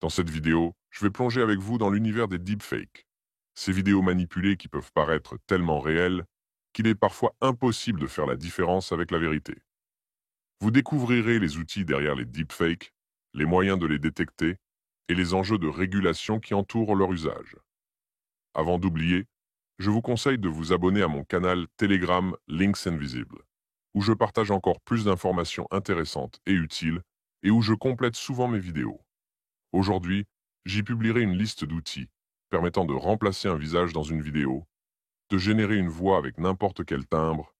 Dans cette vidéo, je vais plonger avec vous dans l'univers des deepfakes. Ces vidéos manipulées qui peuvent paraître tellement réelles qu'il est parfois impossible de faire la différence avec la vérité. Vous découvrirez les outils derrière les deepfakes, les moyens de les détecter et les enjeux de régulation qui entourent leur usage. Avant d'oublier, je vous conseille de vous abonner à mon canal Telegram Links Invisible, où je partage encore plus d'informations intéressantes et utiles et où je complète souvent mes vidéos. Aujourd'hui, j'y publierai une liste d'outils permettant de remplacer un visage dans une vidéo, de générer une voix avec n'importe quel timbre,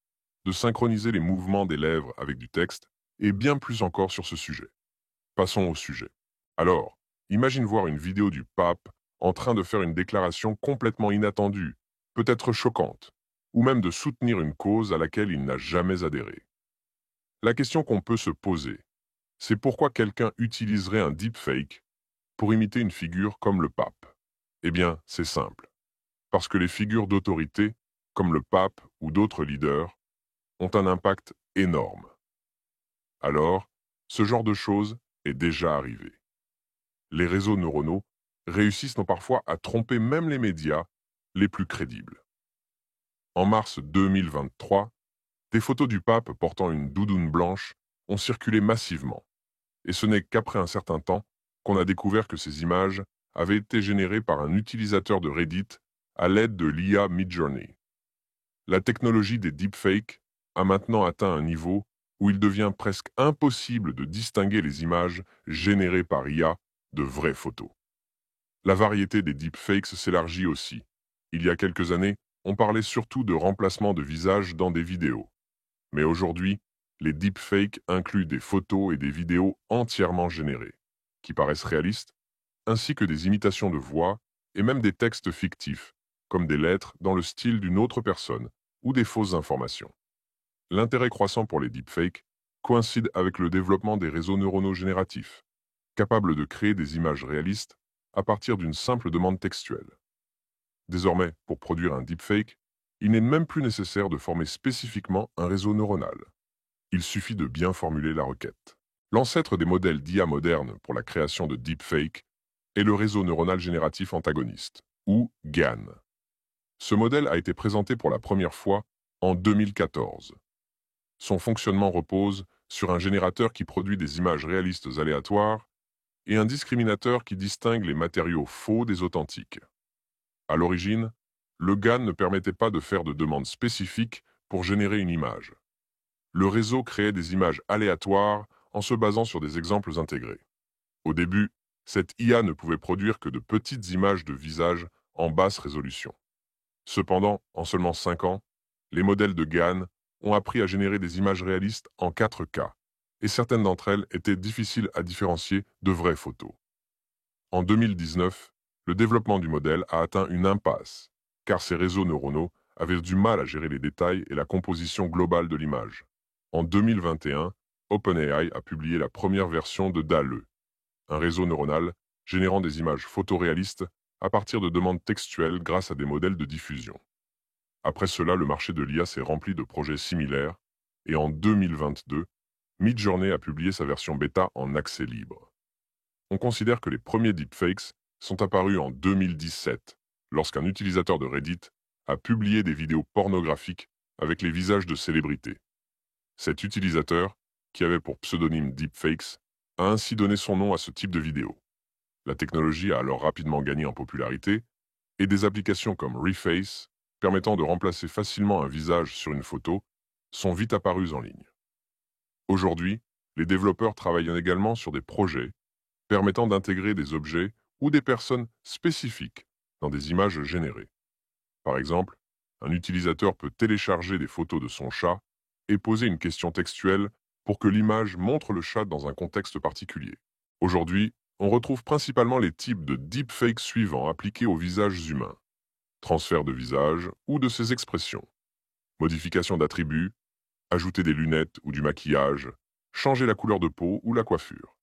de synchroniser les mouvements des lèvres avec du texte, et bien plus encore sur ce sujet. Passons au sujet. Alors, imagine voir une vidéo du pape en train de faire une déclaration complètement inattendue, peut-être choquante, ou même de soutenir une cause à laquelle il n'a jamais adhéré. La question qu'on peut se poser, c'est pourquoi quelqu'un utiliserait un deepfake pour imiter une figure comme le pape? Eh bien, c'est simple. Parce que les figures d'autorité, comme le pape ou d'autres leaders, ont un impact énorme. Alors, ce genre de choses est déjà arrivé. Les réseaux neuronaux réussissent non parfois à tromper même les médias les plus crédibles. En mars 2023, des photos du pape portant une doudoune blanche ont circulé massivement. Et ce n'est qu'après un certain temps qu'on a découvert que ces images avaient été générées par un utilisateur de Reddit à l'aide de l'IA Midjourney. La technologie des deepfakes a maintenant atteint un niveau où il devient presque impossible de distinguer les images générées par IA de vraies photos. La variété des deepfakes s'élargit aussi. Il y a quelques années, on parlait surtout de remplacement de visage dans des vidéos. Mais aujourd'hui, les deepfakes incluent des photos et des vidéos entièrement générées, qui paraissent réalistes, ainsi que des imitations de voix et même des textes fictifs, comme des lettres dans le style d'une autre personne ou des fausses informations. L'intérêt croissant pour les deepfakes coïncide avec le développement des réseaux neuronaux génératifs, capables de créer des images réalistes à partir d'une simple demande textuelle. Désormais, pour produire un deepfake, il n'est même plus nécessaire de former spécifiquement un réseau neuronal. Il suffit de bien formuler la requête. L'ancêtre des modèles d'IA modernes pour la création de deepfakes est le réseau neuronal génératif antagoniste, ou GAN. Ce modèle a été présenté pour la première fois en 2014. Son fonctionnement repose sur un générateur qui produit des images réalistes aléatoires et un discriminateur qui distingue les matériaux faux des authentiques. À l'origine, le GAN ne permettait pas de faire de demandes spécifiques pour générer une image. Le réseau créait des images aléatoires en se basant sur des exemples intégrés. Au début, cette IA ne pouvait produire que de petites images de visage en basse résolution. Cependant, en seulement 5 ans, les modèles de GAN ont appris à générer des images réalistes en 4K, et certaines d'entre elles étaient difficiles à différencier de vraies photos. En 2019, le développement du modèle a atteint une impasse, car ces réseaux neuronaux avaient du mal à gérer les détails et la composition globale de l'image. En 2021, OpenAI a publié la première version de DALL-E, un réseau neuronal générant des images photoréalistes à partir de demandes textuelles grâce à des modèles de diffusion. Après cela, le marché de l'IA s'est rempli de projets similaires, et en 2022, Midjourney a publié sa version bêta en accès libre. On considère que les premiers deepfakes sont apparus en 2017, lorsqu'un utilisateur de Reddit a publié des vidéos pornographiques avec les visages de célébrités. Cet utilisateur, qui avait pour pseudonyme Deepfakes, a ainsi donné son nom à ce type de vidéo. La technologie a alors rapidement gagné en popularité, et des applications comme Reface, permettant de remplacer facilement un visage sur une photo, sont vite apparues en ligne. Aujourd'hui, les développeurs travaillent également sur des projets permettant d'intégrer des objets ou des personnes spécifiques dans des images générées. Par exemple, un utilisateur peut télécharger des photos de son chat et poser une question textuelle pour que l'image montre le chat dans un contexte particulier. Aujourd'hui, on retrouve principalement les types de deepfakes suivants appliqués aux visages humains: transfert de visage ou de ses expressions, modification d'attributs, ajouter des lunettes ou du maquillage, changer la couleur de peau ou la coiffure,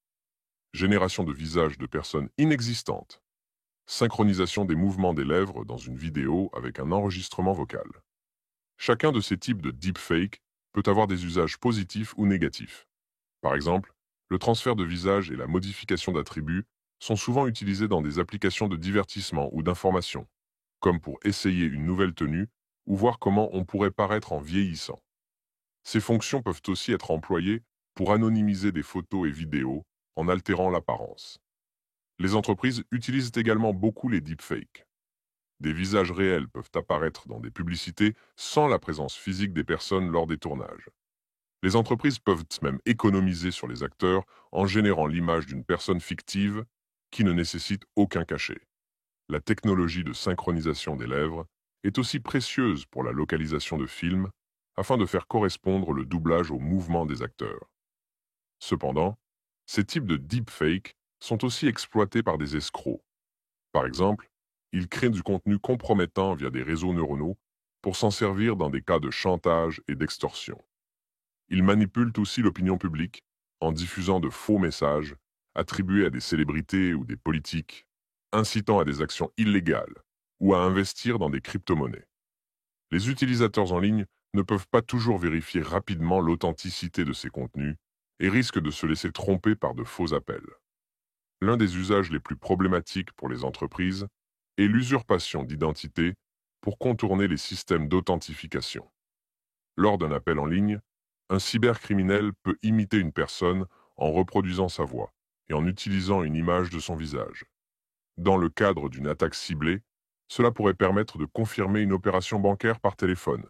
génération de visages de personnes inexistantes, synchronisation des mouvements des lèvres dans une vidéo avec un enregistrement vocal. Chacun de ces types de deepfake peut avoir des usages positifs ou négatifs. Par exemple, le transfert de visage et la modification d'attributs sont souvent utilisés dans des applications de divertissement ou d'information, comme pour essayer une nouvelle tenue ou voir comment on pourrait paraître en vieillissant. Ces fonctions peuvent aussi être employées pour anonymiser des photos et vidéos en altérant l'apparence. Les entreprises utilisent également beaucoup les deepfakes. Des visages réels peuvent apparaître dans des publicités sans la présence physique des personnes lors des tournages. Les entreprises peuvent même économiser sur les acteurs en générant l'image d'une personne fictive qui ne nécessite aucun cachet. La technologie de synchronisation des lèvres est aussi précieuse pour la localisation de films afin de faire correspondre le doublage au mouvement des acteurs. Cependant, ces types de deepfakes sont aussi exploités par des escrocs. Par exemple, ils créent du contenu compromettant via des réseaux neuronaux pour s'en servir dans des cas de chantage et d'extorsion. Ils manipulent aussi l'opinion publique en diffusant de faux messages attribués à des célébrités ou des politiques, incitant à des actions illégales ou à investir dans des crypto-monnaies. Les utilisateurs en ligne ne peuvent pas toujours vérifier rapidement l'authenticité de ces contenus et risquent de se laisser tromper par de faux appels. L'un des usages les plus problématiques pour les entreprises est l'usurpation d'identité pour contourner les systèmes d'authentification. Lors d'un appel en ligne, un cybercriminel peut imiter une personne en reproduisant sa voix et en utilisant une image de son visage. Dans le cadre d'une attaque ciblée, cela pourrait permettre de confirmer une opération bancaire par téléphone,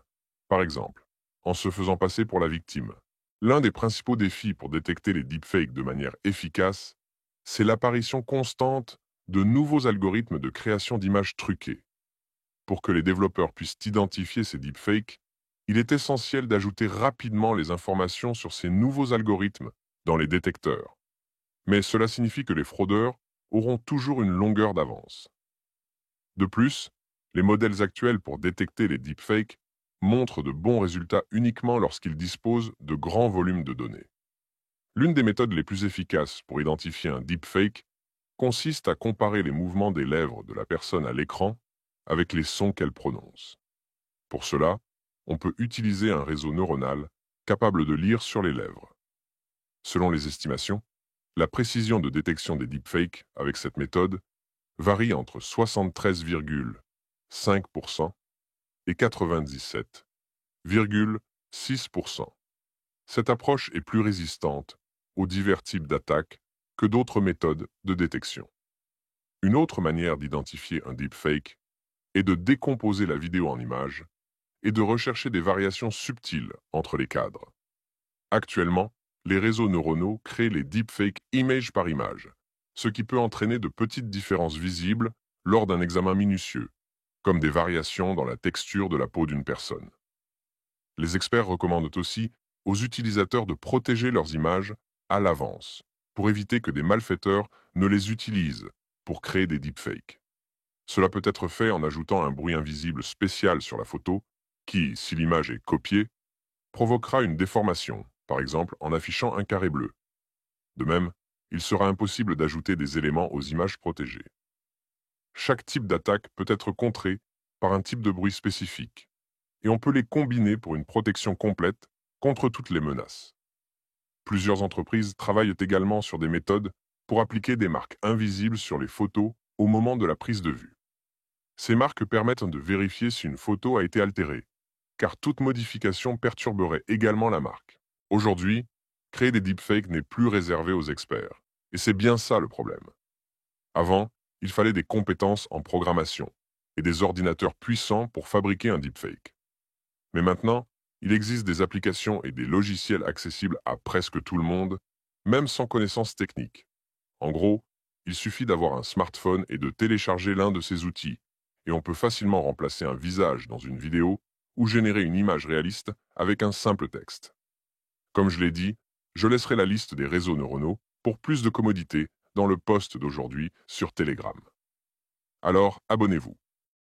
par exemple, en se faisant passer pour la victime. L'un des principaux défis pour détecter les deepfakes de manière efficace, c'est l'apparition constante de nouveaux algorithmes de création d'images truquées. Pour que les développeurs puissent identifier ces deepfakes, il est essentiel d'ajouter rapidement les informations sur ces nouveaux algorithmes dans les détecteurs. Mais cela signifie que les fraudeurs auront toujours une longueur d'avance. De plus, les modèles actuels pour détecter les deepfakes montrent de bons résultats uniquement lorsqu'ils disposent de grands volumes de données. L'une des méthodes les plus efficaces pour identifier un deepfake consiste à comparer les mouvements des lèvres de la personne à l'écran avec les sons qu'elle prononce. Pour cela, on peut utiliser un réseau neuronal capable de lire sur les lèvres. Selon les estimations, la précision de détection des deepfakes avec cette méthode varie entre 73,5% et 97,6%. Cette approche est plus résistante aux divers types d'attaques que d'autres méthodes de détection. Une autre manière d'identifier un deepfake est de décomposer la vidéo en images et de rechercher des variations subtiles entre les cadres. Actuellement, les réseaux neuronaux créent les deepfakes image par image, ce qui peut entraîner de petites différences visibles lors d'un examen minutieux, comme des variations dans la texture de la peau d'une personne. Les experts recommandent aussi aux utilisateurs de protéger leurs images à l'avance, pour éviter que des malfaiteurs ne les utilisent pour créer des deepfakes. Cela peut être fait en ajoutant un bruit invisible spécial sur la photo qui, si l'image est copiée, provoquera une déformation, par exemple en affichant un carré bleu. De même, il sera impossible d'ajouter des éléments aux images protégées. Chaque type d'attaque peut être contré par un type de bruit spécifique, et on peut les combiner pour une protection complète contre toutes les menaces. Plusieurs entreprises travaillent également sur des méthodes pour appliquer des marques invisibles sur les photos au moment de la prise de vue. Ces marques permettent de vérifier si une photo a été altérée, car toute modification perturberait également la marque. Aujourd'hui, créer des deepfakes n'est plus réservé aux experts, et c'est bien ça le problème. Avant, il fallait des compétences en programmation et des ordinateurs puissants pour fabriquer un deepfake. Mais maintenant, il existe des applications et des logiciels accessibles à presque tout le monde, même sans connaissances techniques. En gros, il suffit d'avoir un smartphone et de télécharger l'un de ces outils, et on peut facilement remplacer un visage dans une vidéo ou générer une image réaliste avec un simple texte. Comme je l'ai dit, je laisserai la liste des réseaux neuronaux pour plus de commodité dans le post d'aujourd'hui sur Telegram. Alors, abonnez-vous.